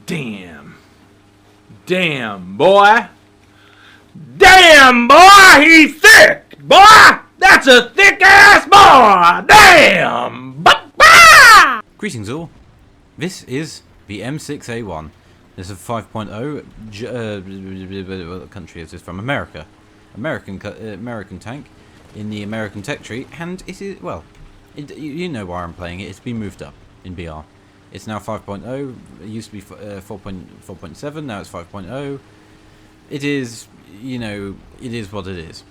Damn. Damn, boy. Damn, boy, he's thick. Boy, that's a thick-ass boy. Damn. Ba-ba! Greetings all. This is the M6A1. This is 5.0. What country is this from? America. American tank in the American tech tree, and it is, well, you know why I'm playing it. It's been moved up in BR. It's now 5.0. It used to be 4.7. Now it's 5.0. It is, you know, it is what it is.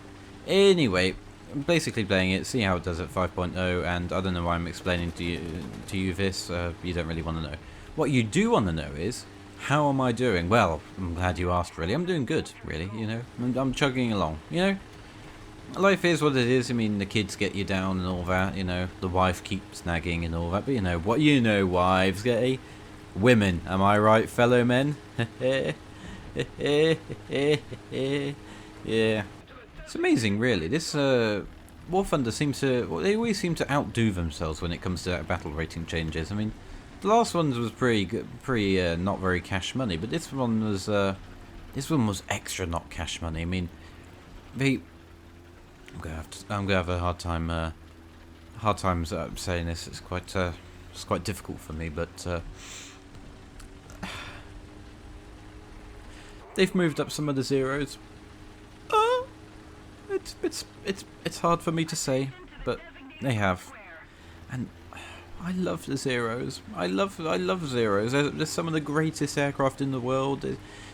Anyway, I'm basically playing it, see how it does at 5.0, and I don't know why I'm explaining to you this. You don't really want to know. What you do want to know is, how am I doing? Well, I'm glad you asked, really. I'm doing good, really, you know. I'm chugging along, you know. Life is what it is. I mean, the kids get you down and all that, you know. The wife keeps nagging and all that, but you know what? You know wives get, eh? Women, am I right, fellow men? Yeah. It's amazing, really. This War Thunder seems to, well, they always seem to outdo themselves when it comes to battle rating changes. I mean, the last one was pretty good, not very cash money, but this one was extra not cash money. I mean, I'm gonna have a hard time saying this. It's quite difficult for me, but they've moved up some of the zeros. It's hard for me to say, but they have, and I love the zeros. I love zeros. They're some of the greatest aircraft in the world.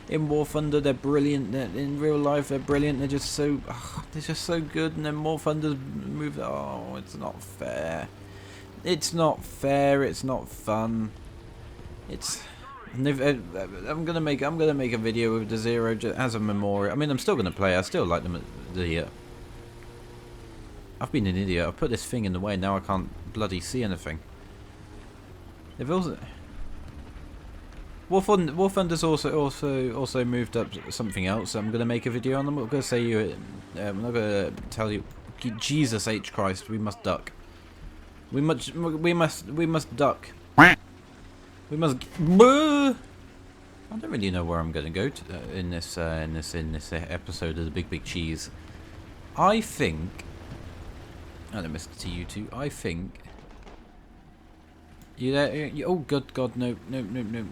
In War Thunder, they're brilliant. In real life, they're brilliant. They're just so good. And then War Thunder's moved. Oh, it's not fair. It's not fair. It's not fun. And I'm gonna make a video with the zero as a memorial. I mean, I'm still gonna play. I still like them. I've been an idiot. I put this thing in the way. Now I can't bloody see anything. They've also War Thunder's also moved up something else. I'm gonna make a video on them. I'm gonna say you. I'm not gonna tell you. Jesus H Christ, we must duck. We must duck. We must. I don't really know where I'm gonna go to in this episode of the Big Cheese. I think. I don't miss it to you two. I think. You there? Oh, good God, no.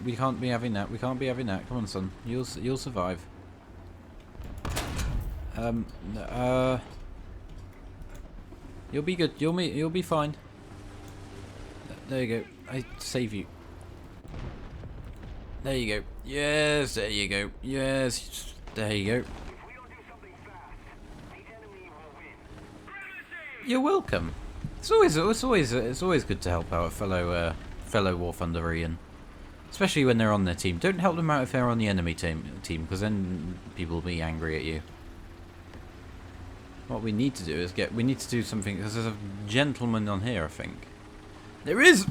We can't be having that. We can't be having that. Come on, son. You'll survive. You'll be good. You'll be fine. There you go. I save you. There you go. Yes, there you go. Yes, there you go. You're welcome. It's always good to help out a fellow War Thunderian, especially when they're on their team. Don't help them out if they're on the enemy team, because then people will be angry at you. What we need to do is we need to do something, because there's a gentleman on here, I think. There is.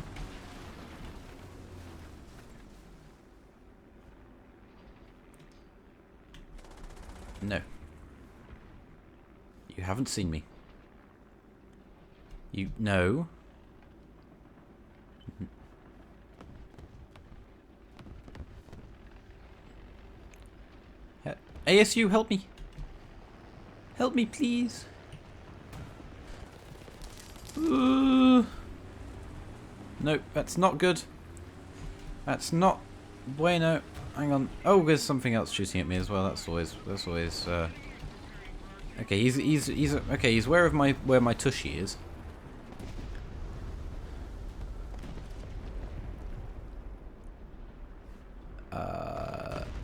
No. You haven't seen me. You know. ASU, help me. Help me, please. No, that's not good. That's not bueno. Hang on. Oh, there's something else shooting at me as well. That's always. Okay, he's okay. He's aware of where my tushy is.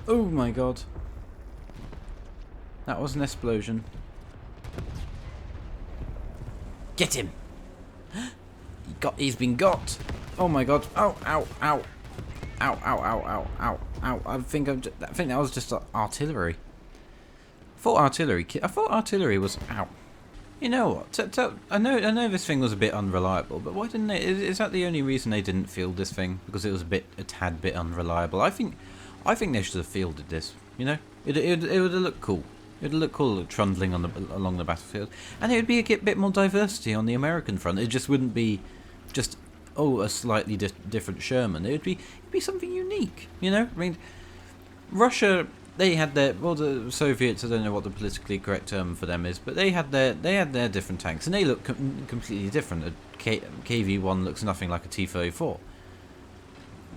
Oh my God. That was an explosion. Get him! He's been got! Oh my God. Ow, ow, ow. Ow, ow, ow, ow, ow, ow. I think that was just artillery. I thought artillery was... Ow. You know what? I know this thing was a bit unreliable, but why didn't they... Is that the only reason they didn't field this thing? Because it was a tad bit unreliable. I think they should have fielded this, you know? It would have looked cool. It would look cool trundling along the battlefield. And it would be a bit more diversity on the American front. It just wouldn't be just oh, a slightly different Sherman. It'd be something unique, you know. I mean, Russia, they had their, well, the Soviets, I don't know what the politically correct term for them is, but they had their different tanks, and they look completely different. A KV-1 looks nothing like a T-34,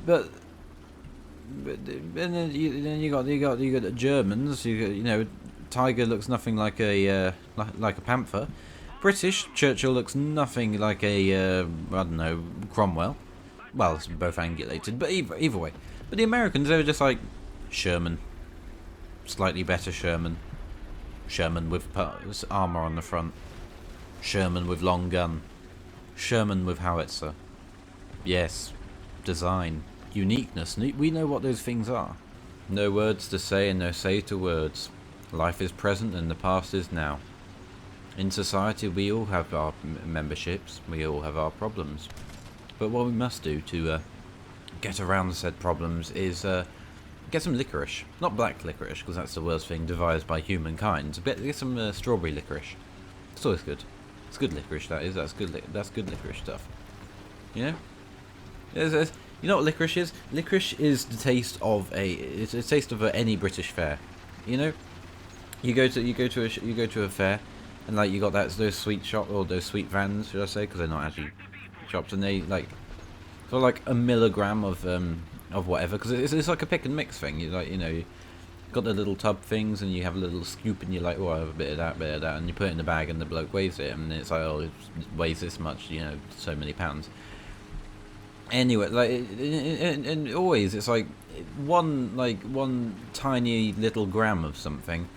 but and then you got the Germans. You know, Tiger looks nothing like a Panther. British Churchill looks nothing like a I don't know, Cromwell. Well, it's both angulated, but either way. But the Americans, they were just like Sherman, slightly better Sherman, Sherman with armor on the front, Sherman with long gun, Sherman with howitzer. Yes, design, uniqueness. We know what those things are. No words to say and no say to words. Life is present and the past is now. In society, we all have our memberships, we all have our problems. But what we must do to get around said problems is get some licorice. Not black licorice, because that's the worst thing devised by humankind. But get some strawberry licorice. It's always good. It's good licorice, that is. That's good licorice stuff. You know? You know what licorice is? Licorice is the taste of it's a taste of any British fair. You know? You go to a fair, and like you got those sweet shop, or those sweet vans, should I say? Because they're not actually shops, and they like for like a milligram of whatever. Because it's like a pick and mix thing. You like, you know, you got the little tub things, and you have a little scoop, and you're like, oh, I have a bit of that, and you put it in the bag, and the bloke weighs it, and it's like, oh, it weighs this much, you know, so many pounds. Anyway, like, and always it's like one tiny little gram of something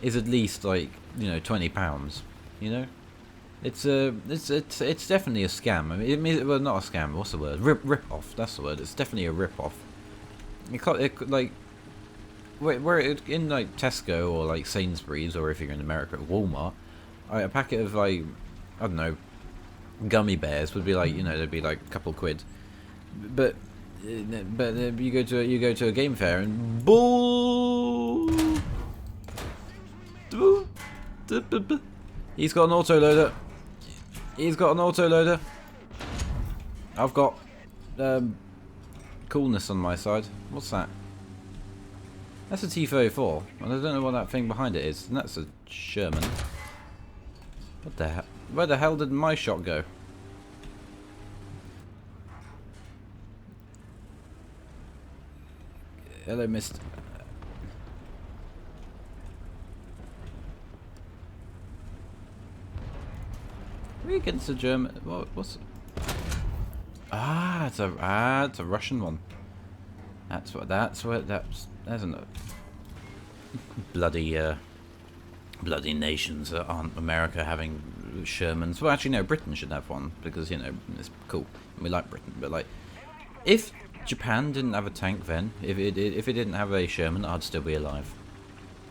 is at least like, you know, £20. You know, it's definitely a scam. I mean, well, not a scam. What's the word? Rip off. That's the word. It's definitely a rip off. Like, where in like Tesco or like Sainsbury's, or if you're in America, Walmart, a packet of like, I don't know, gummy bears would be like, you know, they'd be like a couple quid. But you go to a game fair and bull. He's got an autoloader. I've got coolness on my side. What's that? That's a T-34. And I don't know what that thing behind it is. And that's a Sherman. What the hell? Where the hell did my shot go? Hello, Mr. We against the German. What's? It's a Russian one. That's a bloody nations that aren't America having Shermans. Well, actually, no, Britain should have one because, you know, it's cool. We like Britain, but like, if Japan didn't have a tank, then if it didn't have a Sherman, I'd still be alive.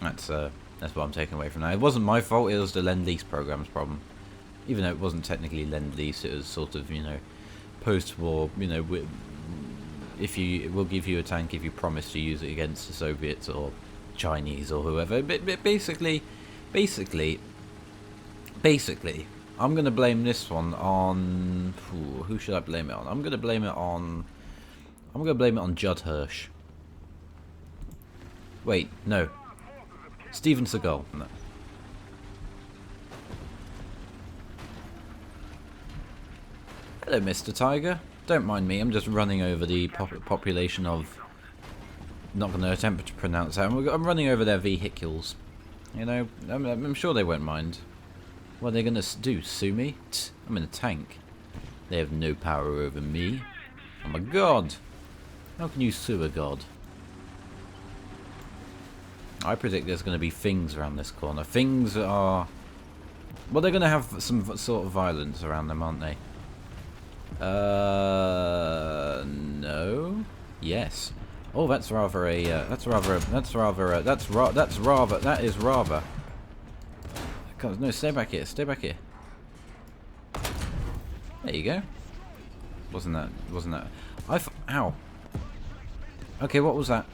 That's what I'm taking away from that. It wasn't my fault. It was the Lend-Lease program's problem. Even though it wasn't technically Lend-Lease, it was sort of, you know, post-war. You know, we'll give you a tank if you promise to use it against the Soviets or Chinese or whoever. But basically, I'm gonna blame this one on who should I blame it on? I'm gonna blame it on Judd Hirsch. Wait, no. Steven Seagal. No. Hello, Mr. Tiger. Don't mind me, I'm just running over the population of... Not going to attempt to pronounce that. I'm running over their vehicles. You know, I'm sure they won't mind. What are they going to do, sue me? I'm in a tank. They have no power over me. I'm a god. How can you sue a god? I predict there's going to be things around this corner. Things are... Well, they're going to have some sort of violence around them, aren't they? No. Yes. Oh, that is rather. God, no, stay back here. Stay back here. There you go. Wasn't that? Ow. Okay, what was that?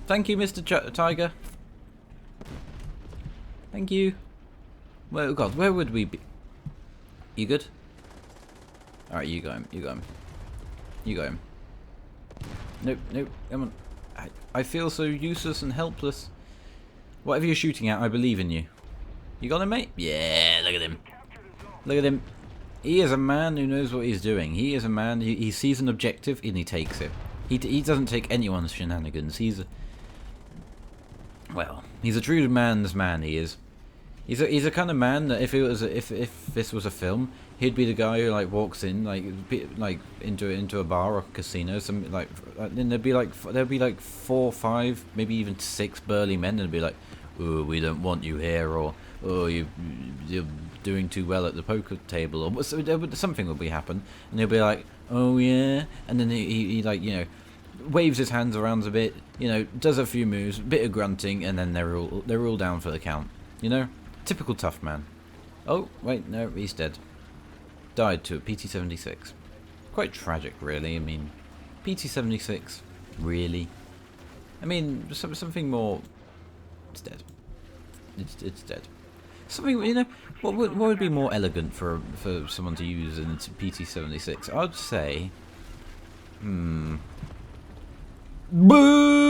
Thank you, Mr. Tiger. Thank you. Well, God, where would we be? You good? Alright, you got him. You got him. You got him. Nope, nope. Come on. I feel so useless and helpless. Whatever you're shooting at, I believe in you. You got him, mate? Yeah, look at him. Look at him. He is a man who knows what he's doing. He is a man, he sees an objective and he takes it. He doesn't take anyone's shenanigans. He's a true man's man, he is. He's a kind of man that if this was a film, he'd be the guy who like walks in into a bar or casino, some like, and there'd be like 4, 5, maybe even 6 burly men, and it'd be like, "Oh, we don't want you here," or "Oh, you're doing too well at the poker table," or something will be happen, and he'll be like, "Oh yeah," and then he like, you know, waves his hands around a bit, you know, does a few moves, a bit of grunting, and then they're all down for the count, you know. Typical tough man. Oh, wait, no, he's dead. Died to a PT-76. Quite tragic, really. I mean, PT-76, really? I mean, something more... It's dead. It's dead. Something, you know, what would be more elegant for someone to use in a PT-76? I'd say... Boo!